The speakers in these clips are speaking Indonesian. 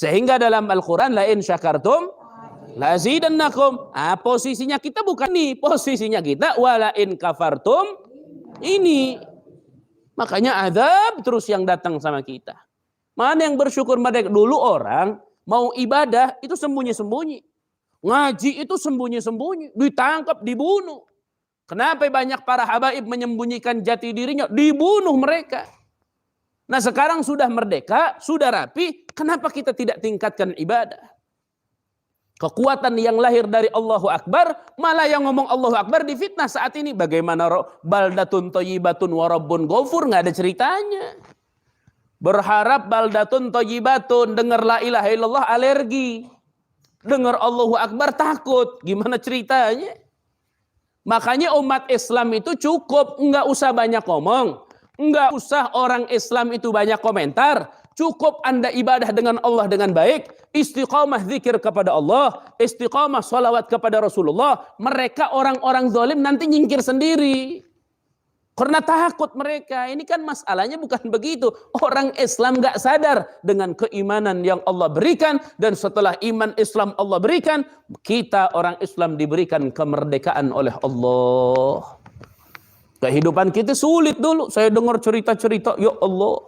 Sehingga dalam Al-Quran, la in syakartum la azidannakum. Posisinya kita bukan nih, posisinya kita wala in kafartum ini. Makanya azab terus yang datang sama kita. Mana yang bersyukur merdeka? Dulu orang mau ibadah itu sembunyi-sembunyi. Ngaji itu sembunyi-sembunyi. Ditangkap, dibunuh. Kenapa banyak para habaib menyembunyikan jati dirinya? Dibunuh mereka. Nah sekarang sudah merdeka, sudah rapi. Kenapa kita tidak tingkatkan ibadah? Kekuatan yang lahir dari Allahu Akbar, malah yang ngomong Allahu Akbar difitnah saat ini. Bagaimana baldatun thayyibatun wa rabbun ghafur, nggak ada ceritanya. Berharap baldatun thayyibatun, dengar la ilaha illallah alergi. Dengar Allahu Akbar takut. Gimana ceritanya? Makanya umat Islam itu cukup, nggak usah banyak ngomong. Nggak usah orang Islam itu banyak komentar. Cukup Anda ibadah dengan Allah dengan baik. Istiqamah zikir kepada Allah. Istiqamah salawat kepada Rasulullah. Mereka orang-orang zalim nanti nyingkir sendiri. Karena takut mereka. Ini kan masalahnya bukan begitu. Orang Islam gak sadar dengan keimanan yang Allah berikan. Dan setelah iman Islam Allah berikan, kita orang Islam diberikan kemerdekaan oleh Allah. Kehidupan kita sulit dulu. Saya dengar cerita-cerita, ya Allah.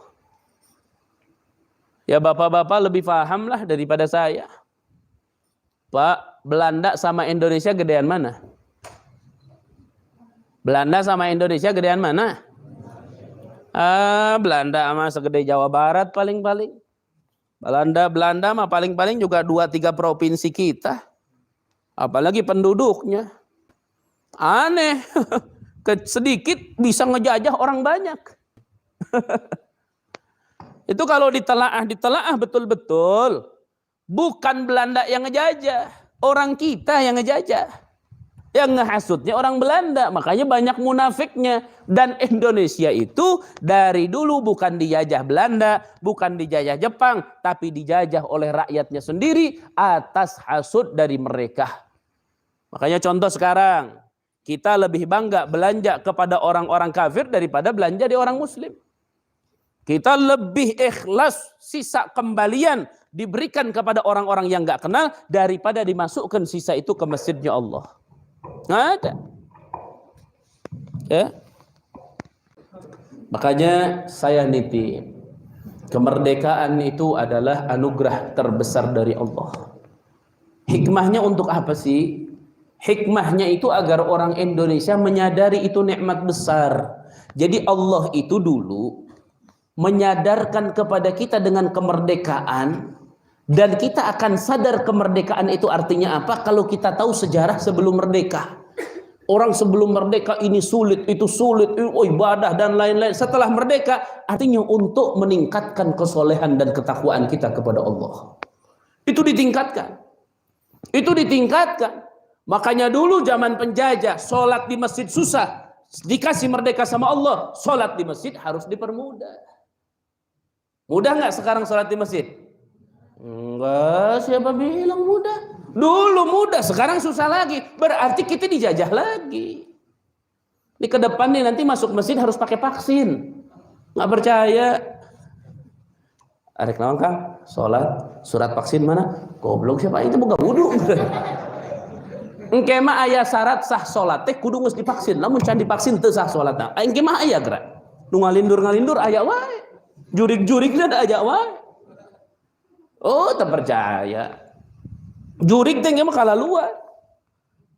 Ya bapak-bapak lebih paham lah daripada saya. Pak, Belanda sama Indonesia gedean mana? Belanda sama Indonesia gedean mana? Belanda sama segede Jawa Barat paling-paling. Belanda mah paling-paling juga 2-3 provinsi kita. Apalagi penduduknya. Aneh. Sedikit bisa ngejajah orang banyak. Itu kalau ditelaah betul-betul. Bukan Belanda yang ngejajah. Orang kita yang ngejajah. Yang ngehasutnya orang Belanda. Makanya banyak munafiknya. Dan Indonesia itu dari dulu bukan dijajah Belanda. Bukan dijajah Jepang. Tapi dijajah oleh rakyatnya sendiri. Atas hasut dari mereka. Makanya contoh sekarang. Kita lebih bangga belanja kepada orang-orang kafir daripada belanja di orang muslim. Kita lebih ikhlas sisa kembalian diberikan kepada orang-orang yang gak kenal daripada dimasukkan sisa itu ke masjidnya Allah. Nggak ada. Ya. Makanya saya nitip. Kemerdekaan itu adalah anugerah terbesar dari Allah. Hikmahnya untuk apa sih? Hikmahnya itu agar orang Indonesia menyadari itu nikmat besar. Jadi Allah itu dulu menyadarkan kepada kita dengan kemerdekaan. Dan kita akan sadar kemerdekaan itu artinya apa kalau kita tahu sejarah sebelum merdeka. Orang sebelum merdeka ini sulit, itu sulit, ibadah dan lain-lain. Setelah merdeka artinya untuk meningkatkan kesolehan dan ketakwaan kita kepada Allah. Itu ditingkatkan. Itu ditingkatkan. Makanya dulu zaman penjajah, sholat di masjid susah. Dikasih merdeka sama Allah, sholat di masjid harus dipermudah. Mudah nggak sekarang sholat di masjid? Enggak, siapa bilang mudah? Dulu mudah, sekarang susah lagi. Berarti kita dijajah lagi. Di ke depan nih nanti masuk masjid harus pakai vaksin. Nggak percaya? Arek naon Kang? Sholat, surat vaksin mana? Goblok siapa itu buka wudu. Engke mah aya syarat sah sholat teh kudu geus divaksin. Lamun can divaksin teu sah sholatna. Engke mah aya gerak. Nu ngalindur-ngalindur aya wae. Jurig-jurigna da aya wae. Oh, tak percaya. Jurig teh mah kalaluan.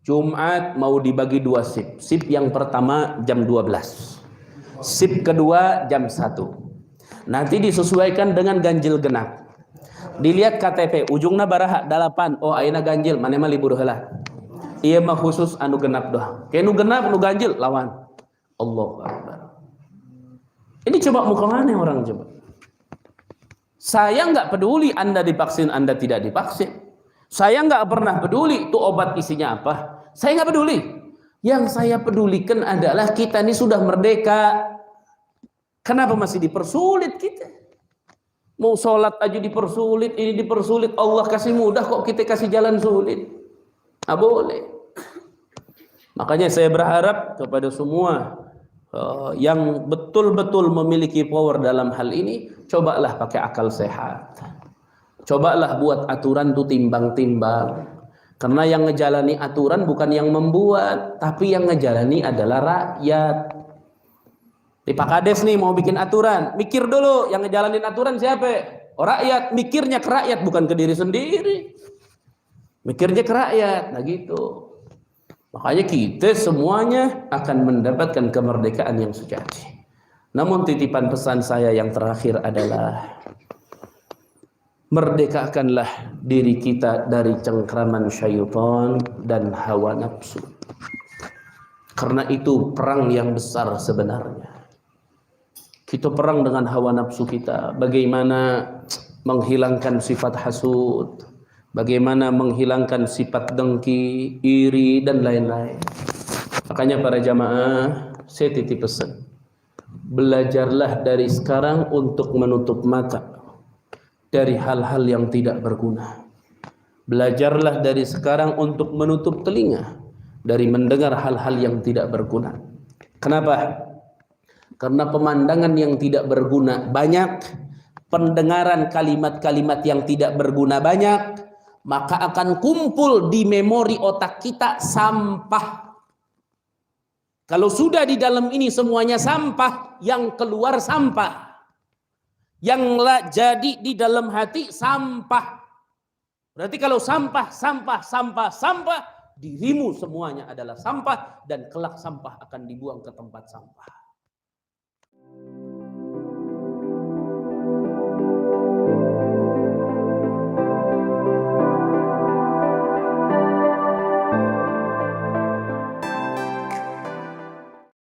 Jumat mau dibagi 2 sip. Sip yang pertama jam 12. Sip kedua jam 1. Nanti disesuaikan dengan ganjil genap. Dilihat KTP, ujungna baraha 8. Oh, ayeuna ganjil, mane mah libur heula. Ieu mah khusus anu genap doh. Kayak nu genap nu ganjil lawan. Allahu Akbar. Ini coba muka mana orang coba? Saya nggak peduli Anda divaksin, Anda tidak divaksin. Saya nggak pernah peduli itu obat isinya apa. Saya nggak peduli. Yang saya pedulikan adalah kita ini sudah merdeka. Kenapa masih dipersulit kita? Mau sholat aja dipersulit, ini dipersulit. Allah kasih mudah kok kita kasih jalan sulit. Nggak boleh. Makanya saya berharap kepada semua yang betul-betul memiliki power dalam hal ini, cobalah pakai akal sehat. Cobalah buat aturan tuh timbang-timbang. Karena yang ngejalani aturan bukan yang membuat, tapi yang ngejalani adalah rakyat. Di Pak Kades nih mau bikin aturan, mikir dulu yang ngejalanin aturan siapa? Oh, rakyat. Mikirnya ke rakyat, bukan ke diri sendiri. Mikirnya ke rakyat, nah gitu. Makanya kita semuanya akan mendapatkan kemerdekaan yang sejati. Namun titipan pesan saya yang terakhir adalah merdekakanlah diri kita dari cengkraman syaitan dan hawa nafsu. Karena itu perang yang besar sebenarnya. Kita perang dengan hawa nafsu kita. Bagaimana menghilangkan sifat hasud, bagaimana menghilangkan sifat dengki, iri, dan lain-lain. Makanya para jamaah, saya titip pesan. Belajarlah dari sekarang untuk menutup mata dari hal-hal yang tidak berguna. Belajarlah dari sekarang untuk menutup telinga dari mendengar hal-hal yang tidak berguna. Kenapa? Karena pemandangan yang tidak berguna banyak, pendengaran kalimat-kalimat yang tidak berguna banyak, maka akan kumpul di memori otak kita sampah. Kalau sudah di dalam ini semuanya sampah, yang keluar sampah. Yang jadi di dalam hati sampah. Berarti kalau sampah, dirimu semuanya adalah sampah, dan kelak sampah akan dibuang ke tempat sampah.